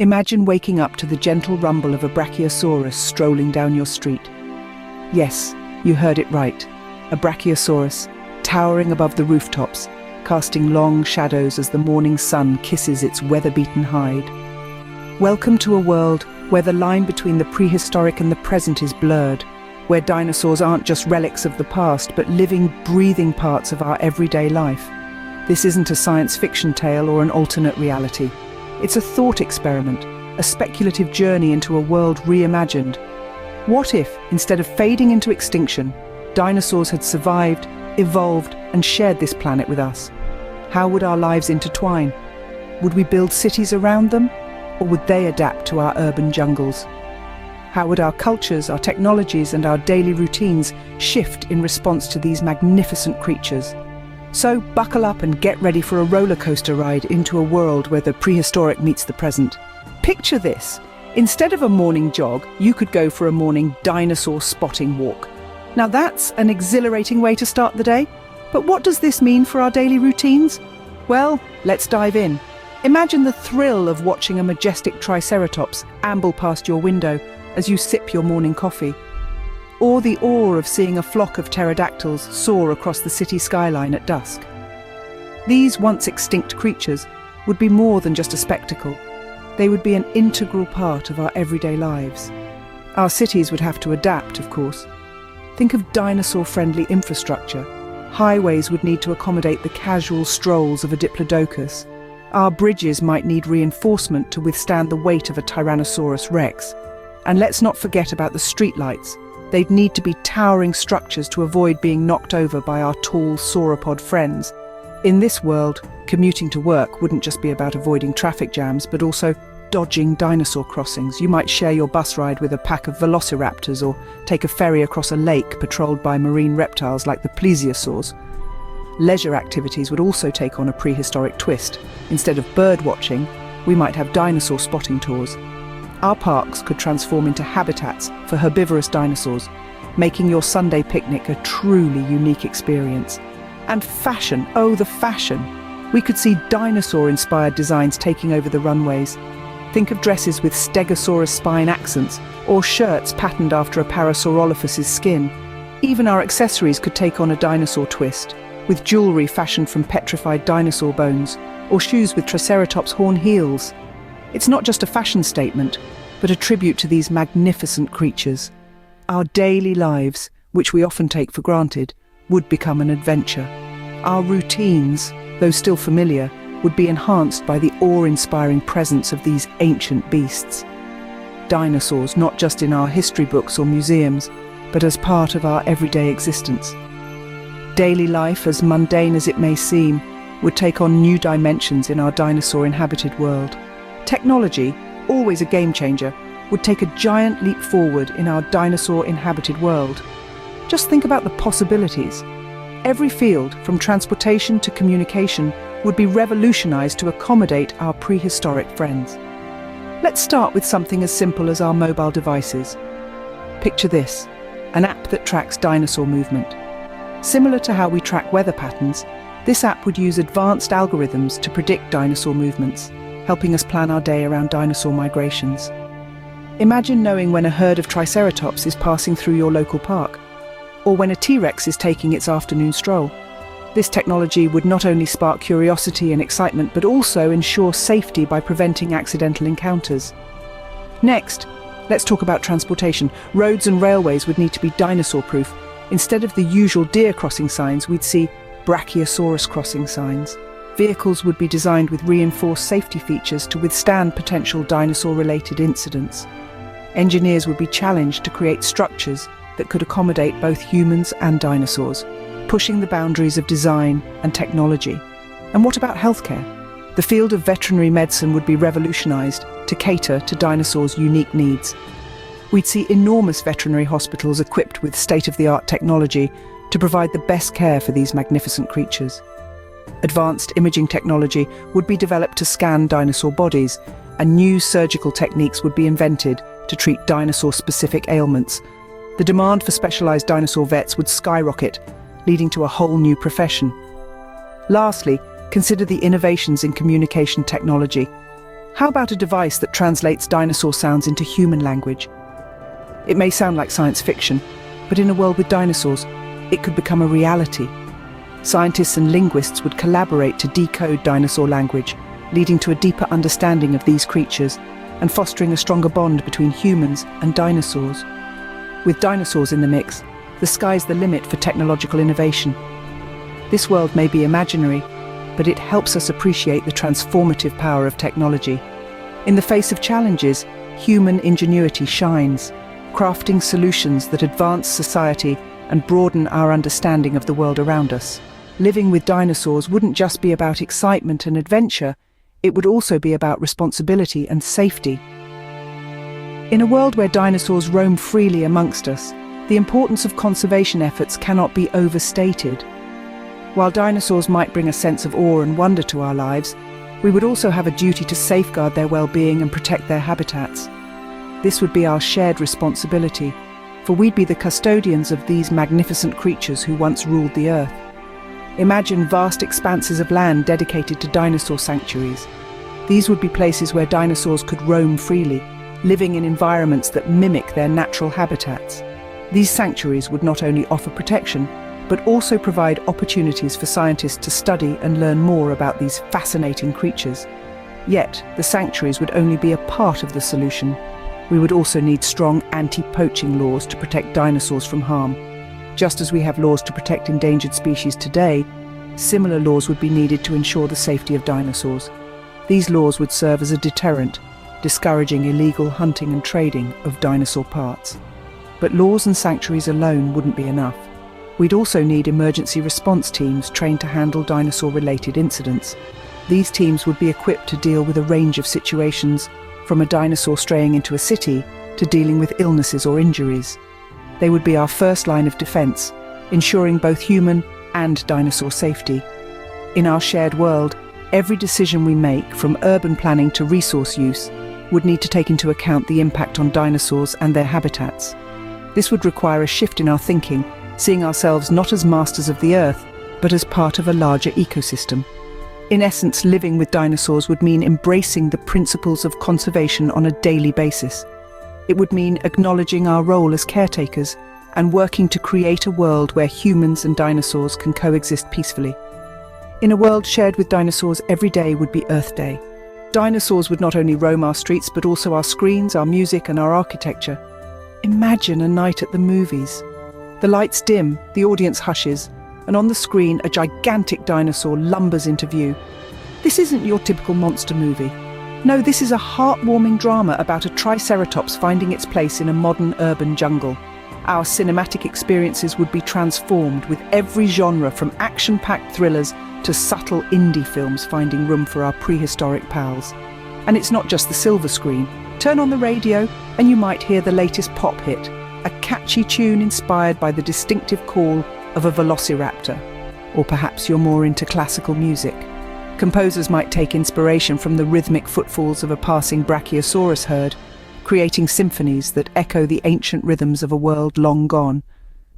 Imagine waking up to the gentle rumble of a brachiosaurus strolling down your street. Yes, you heard it right. A brachiosaurus, towering above the rooftops, casting long shadows as the morning sun kisses its weather-beaten hide. Welcome to a world where the line between the prehistoric and the present is blurred, where dinosaurs aren't just relics of the past, but living, breathing parts of our everyday life. This isn't a science fiction tale or an alternate reality. It's a thought experiment, a speculative journey into a world reimagined. What if, instead of fading into extinction, dinosaurs had survived, evolved, and shared this planet with us? How would our lives intertwine? Would we build cities around them, or would they adapt to our urban jungles? How would our cultures, our technologies, and our daily routines shift in response to these magnificent creatures? So buckle up and get ready for a roller coaster ride into a world where the prehistoric meets the present. Picture this. Instead of a morning jog, you could go for a morning dinosaur spotting walk. Now that's an exhilarating way to start the day. But what does this mean for our daily routines? Well, let's dive in. Imagine the thrill of watching a majestic triceratops amble past your window as you sip your morning coffee. Or the awe of seeing a flock of pterodactyls soar across the city skyline at dusk. These once extinct creatures would be more than just a spectacle. They would be an integral part of our everyday lives. Our cities would have to adapt, of course. Think of dinosaur-friendly infrastructure. Highways would need to accommodate the casual strolls of a diplodocus. Our bridges might need reinforcement to withstand the weight of a Tyrannosaurus rex. And let's not forget about the streetlights. They'd need to be towering structures to avoid being knocked over by our tall sauropod friends. In this world, commuting to work wouldn't just be about avoiding traffic jams, but also dodging dinosaur crossings. You might share your bus ride with a pack of velociraptors or take a ferry across a lake patrolled by marine reptiles like the plesiosaurs. Leisure activities would also take on a prehistoric twist. Instead of bird watching, we might have dinosaur spotting tours. Our parks could transform into habitats for herbivorous dinosaurs, making your Sunday picnic a truly unique experience. And fashion, oh the fashion! We could see dinosaur-inspired designs taking over the runways. Think of dresses with Stegosaurus spine accents, or shirts patterned after a Parasaurolophus's skin. Even our accessories could take on a dinosaur twist, with jewellery fashioned from petrified dinosaur bones, or shoes with Triceratops horn heels. It's not just a fashion statement, but a tribute to these magnificent creatures. Our daily lives, which we often take for granted, would become an adventure. Our routines, though still familiar, would be enhanced by the awe-inspiring presence of these ancient beasts. Dinosaurs, not just in our history books or museums, but as part of our everyday existence. Daily life, as mundane as it may seem, would take on new dimensions in our dinosaur-inhabited world. Technology, always a game changer, would take a giant leap forward in our dinosaur-inhabited world. Just think about the possibilities. Every field, from transportation to communication, would be revolutionized to accommodate our prehistoric friends. Let's start with something as simple as our mobile devices. Picture this, an app that tracks dinosaur movement. Similar to how we track weather patterns, this app would use advanced algorithms to predict dinosaur movements, helping us plan our day around dinosaur migrations. Imagine knowing when a herd of Triceratops is passing through your local park, or when a T-Rex is taking its afternoon stroll. This technology would not only spark curiosity and excitement, but also ensure safety by preventing accidental encounters. Next, let's talk about transportation. Roads and railways would need to be dinosaur-proof. Instead of the usual deer crossing signs, we'd see Brachiosaurus crossing signs. Vehicles would be designed with reinforced safety features to withstand potential dinosaur-related incidents. Engineers would be challenged to create structures that could accommodate both humans and dinosaurs, pushing the boundaries of design and technology. And what about healthcare? The field of veterinary medicine would be revolutionized to cater to dinosaurs' unique needs. We'd see enormous veterinary hospitals equipped with state-of-the-art technology to provide the best care for these magnificent creatures. Advanced imaging technology would be developed to scan dinosaur bodies, and new surgical techniques would be invented to treat dinosaur-specific ailments. The demand for specialized dinosaur vets would skyrocket, leading to a whole new profession. Lastly, consider the innovations in communication technology. How about a device that translates dinosaur sounds into human language? It may sound like science fiction, but in a world with dinosaurs, it could become a reality. Scientists and linguists would collaborate to decode dinosaur language, leading to a deeper understanding of these creatures and fostering a stronger bond between humans and dinosaurs. With dinosaurs in the mix, the sky's the limit for technological innovation. This world may be imaginary, but it helps us appreciate the transformative power of technology. In the face of challenges, human ingenuity shines, crafting solutions that advance society and broaden our understanding of the world around us. Living with dinosaurs wouldn't just be about excitement and adventure, it would also be about responsibility and safety. In a world where dinosaurs roam freely amongst us, the importance of conservation efforts cannot be overstated. While dinosaurs might bring a sense of awe and wonder to our lives, we would also have a duty to safeguard their well-being and protect their habitats. This would be our shared responsibility, for we'd be the custodians of these magnificent creatures who once ruled the earth. Imagine vast expanses of land dedicated to dinosaur sanctuaries. These would be places where dinosaurs could roam freely, living in environments that mimic their natural habitats. These sanctuaries would not only offer protection, but also provide opportunities for scientists to study and learn more about these fascinating creatures. Yet, the sanctuaries would only be a part of the solution. We would also need strong anti-poaching laws to protect dinosaurs from harm. Just as we have laws to protect endangered species today, similar laws would be needed to ensure the safety of dinosaurs. These laws would serve as a deterrent, discouraging illegal hunting and trading of dinosaur parts. But laws and sanctuaries alone wouldn't be enough. We'd also need emergency response teams trained to handle dinosaur-related incidents. These teams would be equipped to deal with a range of situations, from a dinosaur straying into a city to dealing with illnesses or injuries. They would be our first line of defense, ensuring both human and dinosaur safety. In our shared world, every decision we make, from urban planning to resource use, would need to take into account the impact on dinosaurs and their habitats. This would require a shift in our thinking, seeing ourselves not as masters of the earth, but as part of a larger ecosystem. In essence, living with dinosaurs would mean embracing the principles of conservation on a daily basis. It would mean acknowledging our role as caretakers and working to create a world where humans and dinosaurs can coexist peacefully. In a world shared with dinosaurs, every day would be Earth Day. Dinosaurs would not only roam our streets, but also our screens, our music, and our architecture. Imagine a night at the movies. The lights dim, the audience hushes, and on the screen a gigantic dinosaur lumbers into view. This isn't your typical monster movie. No, this is a heartwarming drama about a triceratops finding its place in a modern urban jungle. Our cinematic experiences would be transformed, with every genre from action-packed thrillers to subtle indie films finding room for our prehistoric pals. And it's not just the silver screen. Turn on the radio and you might hear the latest pop hit, a catchy tune inspired by the distinctive call of a velociraptor. Or perhaps you're more into classical music. Composers might take inspiration from the rhythmic footfalls of a passing brachiosaurus herd, creating symphonies that echo the ancient rhythms of a world long gone.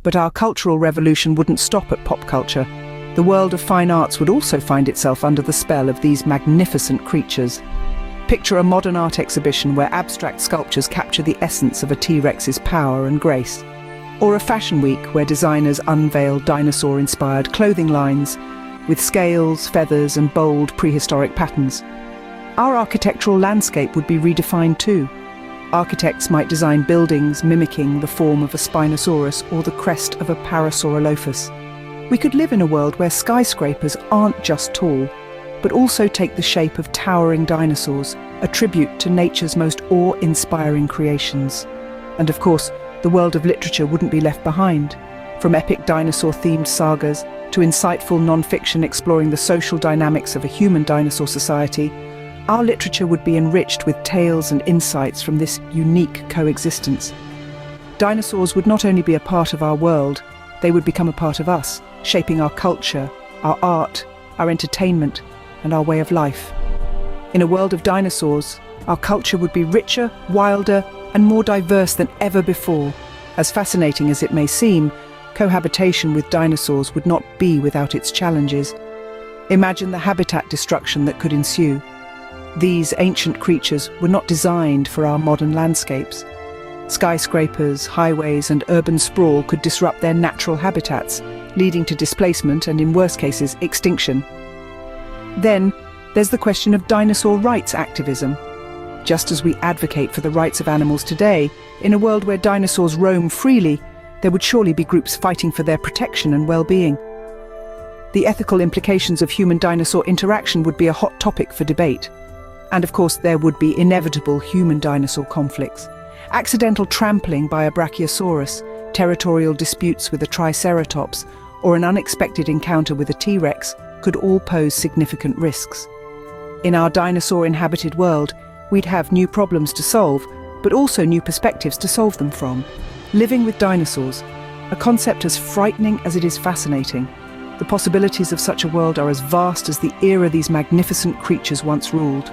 But our cultural revolution wouldn't stop at pop culture. The world of fine arts would also find itself under the spell of these magnificent creatures. Picture a modern art exhibition where abstract sculptures capture the essence of a T-Rex's power and grace. Or a fashion week where designers unveil dinosaur-inspired clothing lines with scales, feathers, and bold prehistoric patterns. Our architectural landscape would be redefined too. Architects might design buildings mimicking the form of a Spinosaurus or the crest of a Parasaurolophus. We could live in a world where skyscrapers aren't just tall, but also take the shape of towering dinosaurs, a tribute to nature's most awe-inspiring creations. And of course, the world of literature wouldn't be left behind. From epic dinosaur-themed sagas to insightful non-fiction exploring the social dynamics of a human dinosaur society, our literature would be enriched with tales and insights from this unique coexistence. Dinosaurs would not only be a part of our world, they would become a part of us, shaping our culture, our art, our entertainment, and our way of life. In a world of dinosaurs, our culture would be richer, wilder, and more diverse than ever before. As fascinating as it may seem, cohabitation with dinosaurs would not be without its challenges. Imagine the habitat destruction that could ensue. These ancient creatures were not designed for our modern landscapes. Skyscrapers, highways, and urban sprawl could disrupt their natural habitats, leading to displacement and, in worst cases, extinction. Then, there's the question of dinosaur rights activism. Just as we advocate for the rights of animals today, in a world where dinosaurs roam freely, there would surely be groups fighting for their protection and well-being. The ethical implications of human-dinosaur interaction would be a hot topic for debate. And of course, there would be inevitable human-dinosaur conflicts. Accidental trampling by a brachiosaurus, territorial disputes with a triceratops, or an unexpected encounter with a T-Rex could all pose significant risks. In our dinosaur-inhabited world, we'd have new problems to solve, but also new perspectives to solve them from. Living with dinosaurs, a concept as frightening as it is fascinating. The possibilities of such a world are as vast as the era these magnificent creatures once ruled.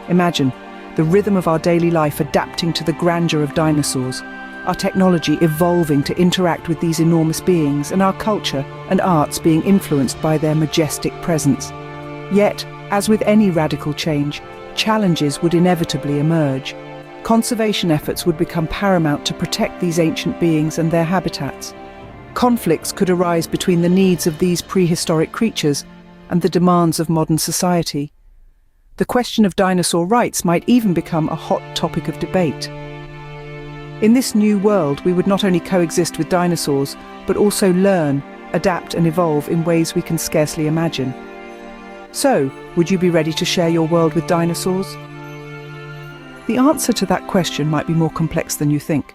Imagine the rhythm of our daily life adapting to the grandeur of dinosaurs, our technology evolving to interact with these enormous beings, and our culture and arts being influenced by their majestic presence. Yet, as with any radical change, challenges would inevitably emerge. Conservation efforts would become paramount to protect these ancient beings and their habitats. Conflicts could arise between the needs of these prehistoric creatures and the demands of modern society. The question of dinosaur rights might even become a hot topic of debate. In this new world, we would not only coexist with dinosaurs, but also learn, adapt and evolve in ways we can scarcely imagine. So, would you be ready to share your world with dinosaurs? The answer to that question might be more complex than you think.